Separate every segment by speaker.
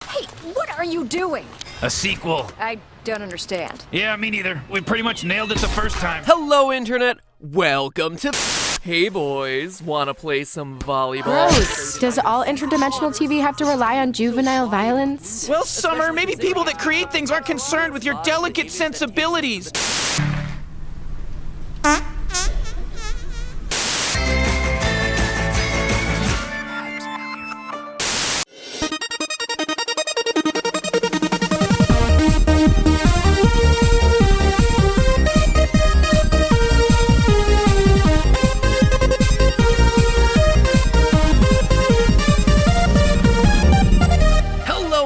Speaker 1: Hey, what are you doing?
Speaker 2: A sequel.
Speaker 1: I don't understand.
Speaker 2: Yeah, me neither. We pretty much nailed it the first time.
Speaker 3: Hello, Internet. Welcome to... Hey, boys. Wanna play some volleyball?
Speaker 4: Gross. Does all interdimensional TV have to rely on juvenile violence?
Speaker 5: Well, Summer, maybe people that create things aren't concerned with your delicate sensibilities.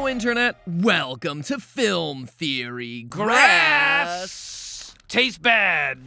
Speaker 3: Internet, welcome to Film Theory.
Speaker 2: Grass tastes bad.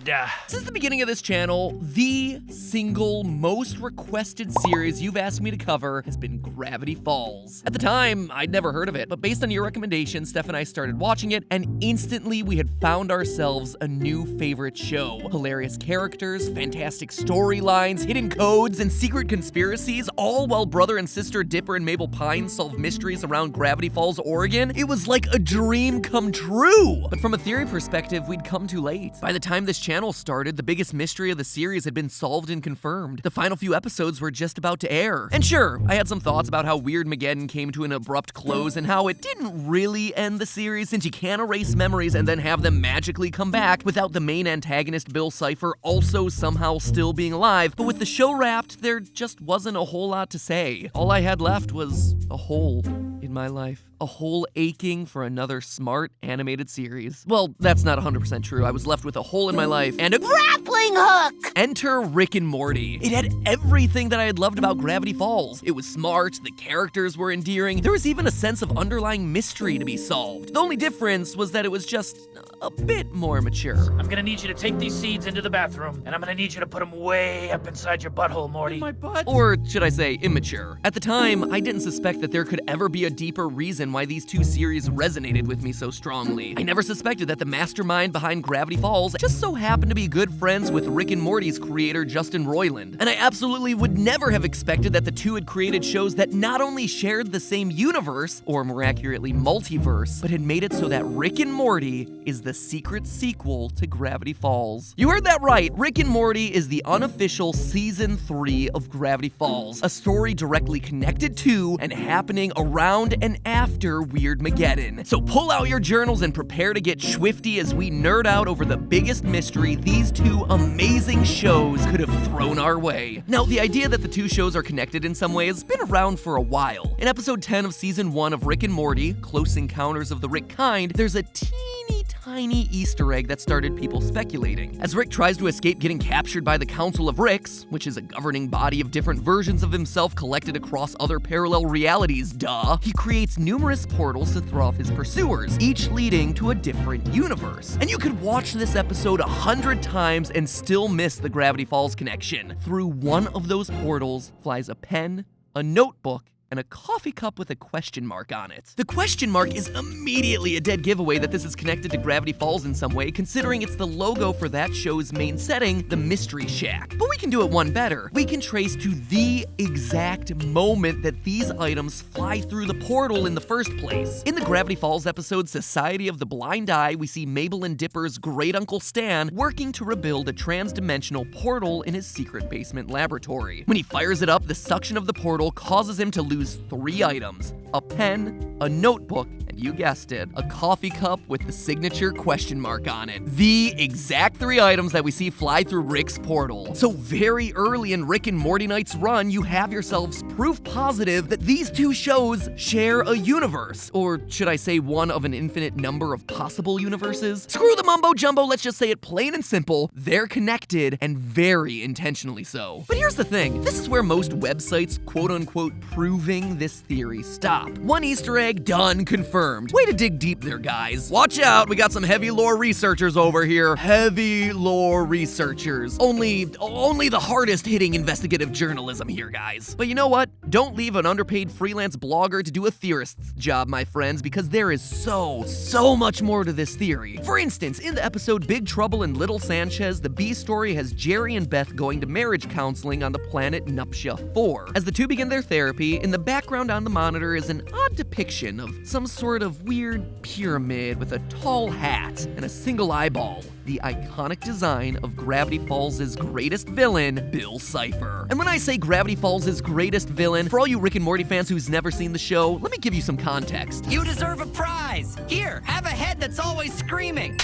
Speaker 3: Since the beginning of this channel, the single most requested series you've asked me to cover has been Gravity Falls. At the time, I'd never heard of it, but based on your recommendation, Steph and I started watching it, and instantly we had found ourselves a new favorite show. Hilarious characters, fantastic storylines, hidden codes, and secret conspiracies, all while brother and sister Dipper and Mabel Pine solve mysteries around Gravity Falls, Oregon. It was like a dream come true! But from a theory perspective, we'd come too late. By the time this channel started, the biggest mystery of the series had been solved and confirmed. The final few episodes were just about to air. And sure, I had some thoughts about how Weirdmageddon came to an abrupt close and how it didn't really end the series, since you can't erase memories and then have them magically come back without the main antagonist Bill Cipher also somehow still being alive. But with the show wrapped, there just wasn't a whole lot to say. All I had left was a hole in my life. A hole aching for another smart animated series. Well, that's not 100% true. I was left with a hole in my life and a grappling hook! Enter Rick and Morty. It had everything that I had loved about Gravity Falls. It was smart, the characters were endearing, there was even a sense of underlying mystery to be solved. The only difference was that it was just a bit more mature.
Speaker 2: I'm gonna need you to take these seeds into the bathroom, and I'm gonna need you to put them way up inside your butthole, Morty.
Speaker 5: My butt?
Speaker 3: Or should I say immature. At the time, I didn't suspect that there could ever be a deeper reason why these two series resonated with me so strongly. I never suspected that the mastermind behind Gravity Falls just so happened to be good friends with Rick and Morty's creator, Justin Roiland. And I absolutely would never have expected that the two had created shows that not only shared the same universe, or more accurately, multiverse, but had made it so that Rick and Morty is the secret sequel to Gravity Falls. You heard that right. Rick and Morty is the unofficial season 3 of Gravity Falls, a story directly connected to and happening around and after Weirdmageddon. So pull out your journals and prepare to get swifty as we nerd out over the biggest mystery these two amazing shows could have thrown our way. Now, the idea that the two shows are connected in some way has been around for a while. In episode 10 of season 1 of Rick and Morty, Close Encounters of the Rick Kind, there's a tiny Easter egg that started people speculating. As Rick tries to escape getting captured by the Council of Ricks, which is a governing body of different versions of himself collected across other parallel realities, he creates numerous portals to throw off his pursuers, each leading to a different universe. And you could watch this episode 100 times and still miss the Gravity Falls connection. Through one of those portals flies a pen, a notebook, and a coffee cup with a question mark on it. The question mark is immediately a dead giveaway that this is connected to Gravity Falls in some way, considering it's the logo for that show's main setting, the Mystery Shack. But we can do it one better. We can trace to the exact moment that these items fly through the portal in the first place. In the Gravity Falls episode Society of the Blind Eye, we see Mabel and Dipper's great uncle Stan working to rebuild a trans-dimensional portal in his secret basement laboratory. When he fires it up, the suction of the portal causes him to lose 3 items: a pen, a notebook, and you guessed it, a coffee cup with the signature question mark on it. The exact 3 items that we see fly through Rick's portal. So very early in Rick and Morty Night's run, you have yourselves proof positive that these two shows share a universe. Or should I say one of an infinite number of possible universes? Screw the mumbo jumbo, let's just say it plain and simple. They're connected, and very intentionally so. But here's the thing, this is where most websites quote unquote proving this theory stop. One Easter egg, done, confirmed. confirmed. Way to dig deep there, guys. Watch out, we got some heavy lore researchers over here. Heavy lore researchers. Only the hardest hitting investigative journalism here, guys. But you know what? Don't leave an underpaid freelance blogger to do a theorist's job, my friends, because there is so much more to this theory. For instance, in the episode Big Trouble in Little Sanchez, the B story has Jerry and Beth going to marriage counseling on the planet Nuptia 4. As the two begin their therapy, in the background on the monitor is an odd depiction of some sort of weird pyramid with a tall hat and a single eyeball. The iconic design of Gravity Falls' greatest villain, Bill Cipher. And when I say Gravity Falls' greatest villain, for all you Rick and Morty fans who's never seen the show, let me give you some context.
Speaker 6: You deserve a prize! Here, have a head that's always screaming!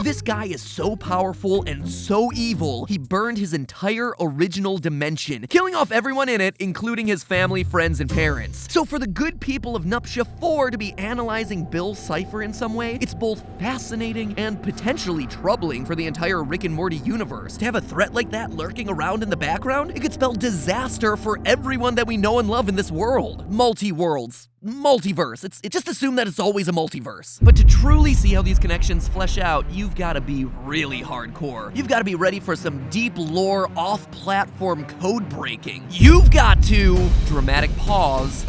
Speaker 3: This guy is so powerful and so evil, he burned his entire original dimension, killing off everyone in it, including his family, friends, and parents. So for the good people of Nuptia 4 to be analyzing Bill Cipher in some way, it's both fascinating and potentially troubling for the entire Rick and Morty universe. To have a threat like that lurking around in the background, it could spell disaster for everyone that we know and love in this world. Multi-worlds. Multiverse. It's just assume that it's always a multiverse. But to truly see how these connections flesh out, you've got to be really hardcore. You've got to be ready for some deep lore, off-platform code breaking. You've got to, dramatic pause,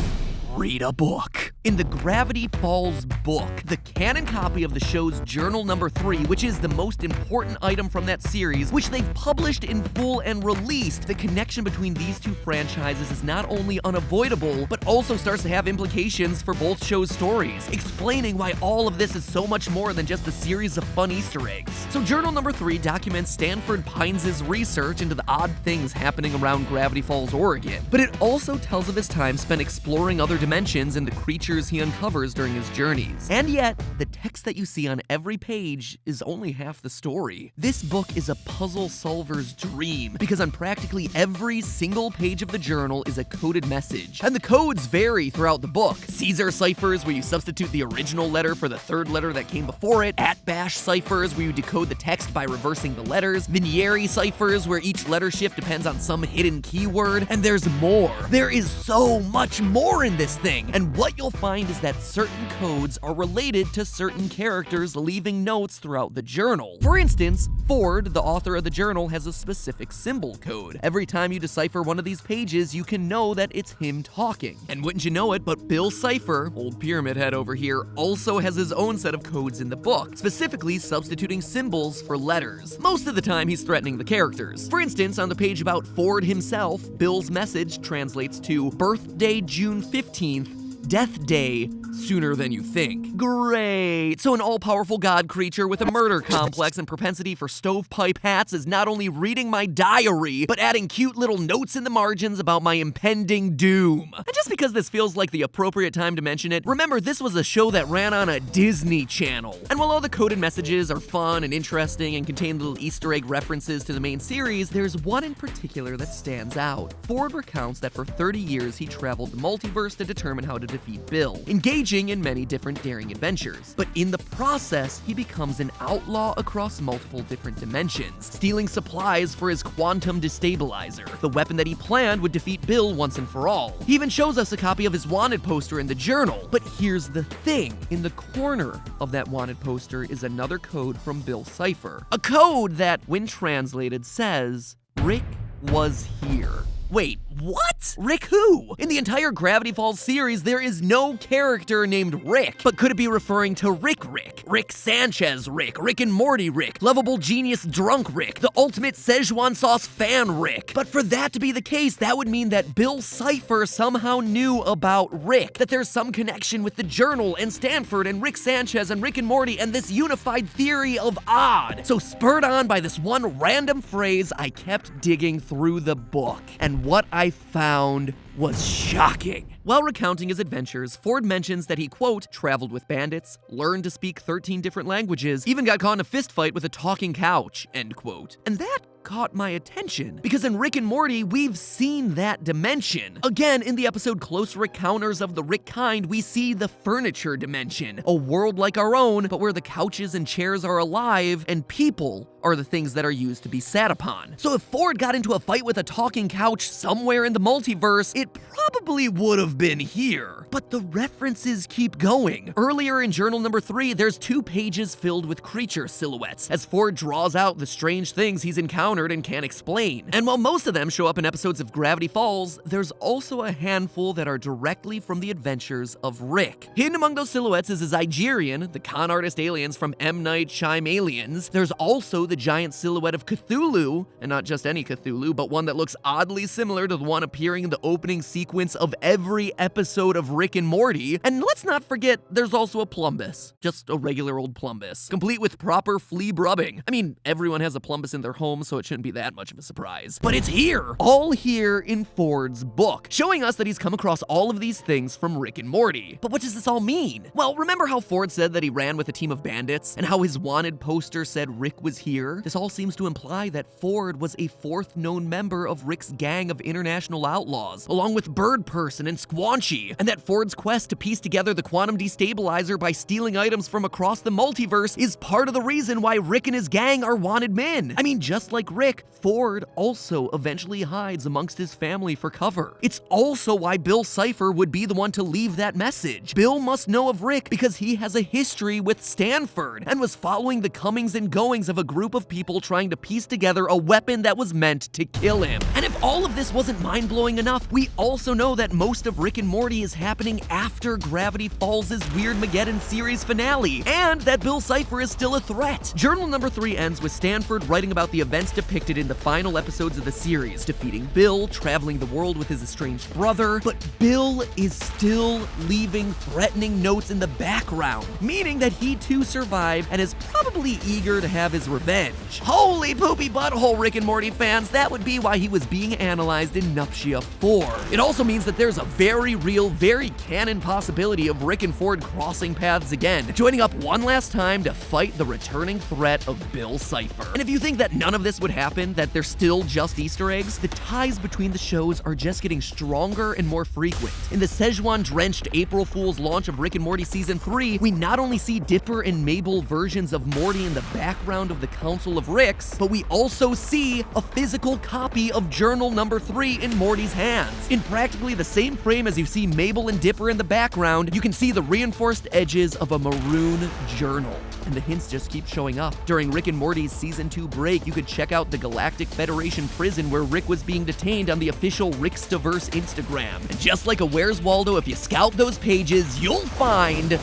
Speaker 3: read a book. In the Gravity Falls book, the canon copy of the show's Journal Number 3, which is the most important item from that series, which they've published in full and released, the connection between these two franchises is not only unavoidable, but also starts to have implications for both shows' stories, explaining why all of this is so much more than just a series of fun Easter eggs. So Journal Number 3 documents Stanford Pines' research into the odd things happening around Gravity Falls, Oregon, but it also tells of his time spent exploring other dimensions and the creatures he uncovers during his journeys. And yet, the text that you see on every page is only half the story. This book is a puzzle solver's dream, because on practically every single page of the journal is a coded message. And the codes vary throughout the book. Caesar ciphers, where you substitute the original letter for the third letter that came before it. Atbash ciphers, where you decode the text by reversing the letters. Vigneri ciphers, where each letter shift depends on some hidden keyword. And there's more. There is so much more in this thing. And what you'll find is that certain codes are related to certain characters leaving notes throughout the journal. For instance, Ford, the author of the journal, has a specific symbol code. Every time you decipher one of these pages, you can know that it's him talking. And wouldn't you know it, but Bill Cipher, old Pyramid Head over here, also has his own set of codes in the book, specifically substituting symbols for letters. Most of the time, he's threatening the characters. For instance, on the page about Ford himself, Bill's message translates to birthday June 15th, death day sooner than you think. Great! So an all-powerful god creature with a murder complex and propensity for stovepipe hats is not only reading my diary, but adding cute little notes in the margins about my impending doom. And just because this feels like the appropriate time to mention it, remember this was a show that ran on a Disney Channel. And while all the coded messages are fun and interesting and contain little Easter egg references to the main series, there's one in particular that stands out. Ford recounts that for 30 years he traveled the multiverse to determine how to defeat Bill, engaging in many different daring adventures. But in the process, he becomes an outlaw across multiple different dimensions, stealing supplies for his quantum destabilizer, the weapon that he planned would defeat Bill once and for all. He even shows us a copy of his wanted poster in the journal. But here's the thing, in the corner of that wanted poster is another code from Bill Cipher. A code that, when translated, says, "Rick was here." Wait, what? Rick who? In the entire Gravity Falls series, there is no character named Rick. But could it be referring to Rick, Rick Sanchez Rick and Morty Rick, lovable genius drunk Rick, the ultimate Szechuan sauce fan Rick? But for that to be the case, that would mean that Bill Cipher somehow knew about Rick, that there's some connection with the journal and Stanford and Rick Sanchez and Rick and Morty and this unified theory of odd. So spurred on by this one random phrase, I kept digging through the book. And what I found was shocking. While recounting his adventures, Ford mentions that he, quote, traveled with bandits, learned to speak 13 different languages, even got caught in a fistfight with a talking couch, end quote. And that caught my attention. Because in Rick and Morty, we've seen that dimension. Again, in the episode Closer Encounters of the Rick Kind, we see the furniture dimension. A world like our own, but where the couches and chairs are alive and people are the things that are used to be sat upon. So if Ford got into a fight with a talking couch somewhere in the multiverse, it probably would have been here. But the references keep going. Earlier in journal number 3, there's 2 pages filled with creature silhouettes, as Ford draws out the strange things he's encountered and can't explain. And while most of them show up in episodes of Gravity Falls, there's also a handful that are directly from the adventures of Rick. Hidden among those silhouettes is a Zygerian, the con artist aliens from M. Night Shyamalians. There's also the giant silhouette of Cthulhu, and not just any Cthulhu, but one that looks oddly similar to the one appearing in the opening sequence of every episode of Rick and Morty. And let's not forget, there's also a Plumbus. Just a regular old Plumbus, complete with proper flea brubbing. I mean, everyone has a Plumbus in their home, so it shouldn't be that much of a surprise. But it's here! All here in Ford's book, showing us that he's come across all of these things from Rick and Morty. But what does this all mean? Well, remember how Ford said that he ran with a team of bandits, and how his wanted poster said Rick was here? This all seems to imply that Ford was a 4th known member of Rick's gang of international outlaws, along with Bird Person and Squanchy, and that Ford's quest to piece together the quantum destabilizer by stealing items from across the multiverse is part of the reason why Rick and his gang are wanted men. I mean, just like Rick, Ford also eventually hides amongst his family for cover. It's also why Bill Cipher would be the one to leave that message. Bill must know of Rick because he has a history with Stanford and was following the comings and goings of a group of people trying to piece together a weapon that was meant to kill him. And if all of this wasn't mind-blowing enough, we also know that most of Rick and Morty is happening after Gravity Falls' Weirdmageddon series finale, and that Bill Cipher is still a threat. Journal number 3 ends with Stanford writing about the events depicted in the final episodes of the series, defeating Bill, traveling the world with his estranged brother, but Bill is still leaving threatening notes in the background, meaning that he too survived and is probably eager to have his revenge. Holy poopy butthole, Rick and Morty fans, that would be why he was being analyzed in Nuptia 4. It also means that there's a very real, very canon possibility of Rick and Ford crossing paths again, joining up one last time to fight the returning threat of Bill Cipher. And if you think that none of this would happen, that they're still just Easter eggs, the ties between the shows are just getting stronger and more frequent. In the Szechuan-drenched April Fool's launch of Rick and Morty Season 3, we not only see Dipper and Mabel versions of Morty in the background of the Council of Ricks, but we also see a physical copy of Journal number 3 in Morty's hands. In practically the same frame as you see Mabel and Dipper in the background, you can see the reinforced edges of a maroon journal. And the hints just keep showing up. During Rick and Morty's Season 2 break, you could check out the Galactic Federation prison where Rick was being detained on the official Rickstaverse Instagram. And just like a Where's Waldo, if you scout those pages, you'll find a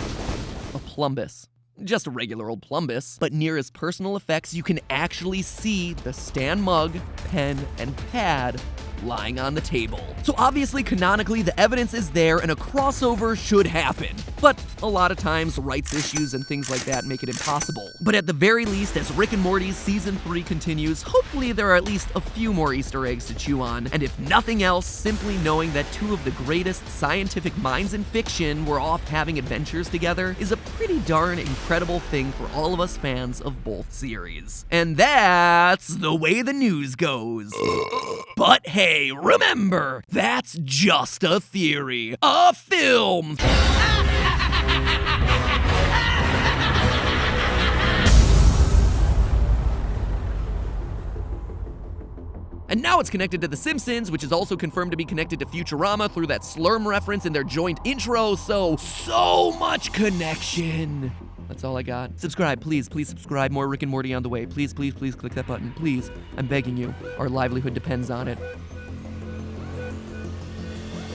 Speaker 3: Plumbus. Just a regular old Plumbus, but near his personal effects, you can actually see the Stan mug, pen, and pad lying on the table. So obviously, canonically, the evidence is there and a crossover should happen. But a lot of times, rights issues and things like that make it impossible. But at the very least, as Rick and Morty's Season 3 continues, hopefully there are at least a few more Easter eggs to chew on. And if nothing else, simply knowing that 2 of the greatest scientific minds in fiction were off having adventures together is a pretty darn incredible thing for all of us fans of both series. And that's the way the news goes. But hey, remember, that's just a theory. A film! And now it's connected to The Simpsons, which is also confirmed to be connected to Futurama through that Slurm reference in their joint intro, so much connection. That's all I got. Subscribe, please subscribe. More Rick and Morty on the way. Please click that button, please. I'm begging you. Our livelihood depends on it.